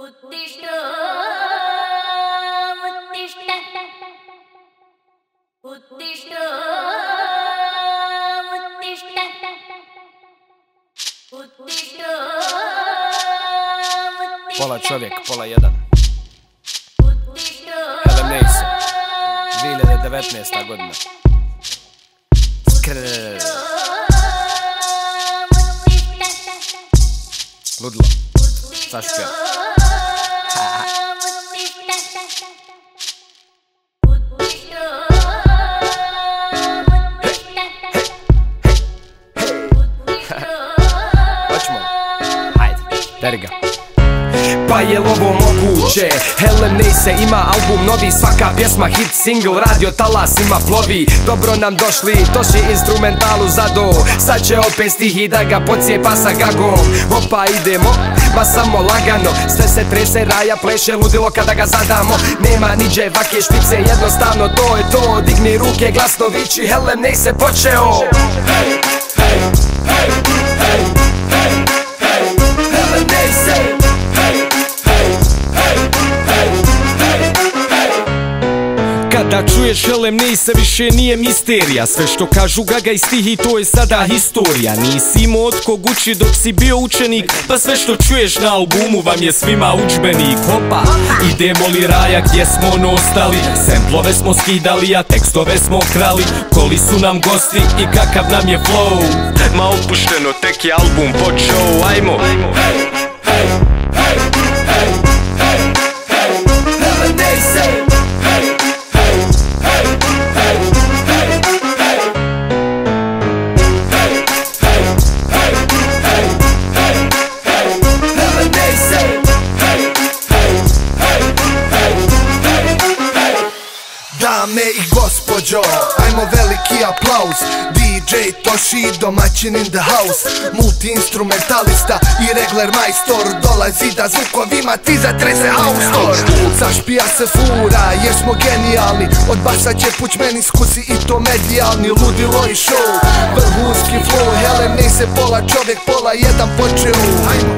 उत्तिष्ठ उत्तिष्ठ उत्तिष्ठ उत्तिष्ठ उत्तिष्ठ Pola čovjek, pola jedan. Helen Mace, 2019. godina. Skrrrr. Ludlo, Sašpija. Hoćemo, hajde, deri ga. Pa je li ovo moguće? Helen Mace ima album novi, svaka pjesma hit, single, radio talasima plovi. Dobro nam došli, toši instrumentalu zado. Sad će opet stihi da ga pocijepa sa gagom. Opa idemo, ma samo lagano. Sve se trese, raja pleše, ludilo kada ga zadamo. Nema niđe vake špice, jednostavno to je to. Digni ruke, glasno viči, Helen Mace je počeo. Hej, hej, hej, hej, hej, hej, Helen Mace. Kada čuješ Helen Mace više nije misterija. Sve što kažu Gaga i stihi to je sada historija. Nisi imao od kog uči dok si bio učenik, pa sve što čuješ na albumu vam je svima udžbenik. Hopa, idemo li raja gdje smo ono ostali? Semplove smo skidali, a tekstove smo krali. Koli su nam gosti i kakav nam je flow. Ma opušteno, tek je album počeo. Ajmo, hej, hej, hej, hej, hej, hej, Helen Mace. Dame i gospođo, ajmo veliki aplauz. DJ Toshi, domaćin in the house. Multi-instrumentalista i regler majstor. Dolazi da zvukovima ti zatrese house store. Sašpija se fura jer smo genijalni. Od basa će puć meni skusi i to medijalni. Ludilo i show, vrhunski flow. Helen Mace je pola čovjek, pola jedan počeo. Ajmo.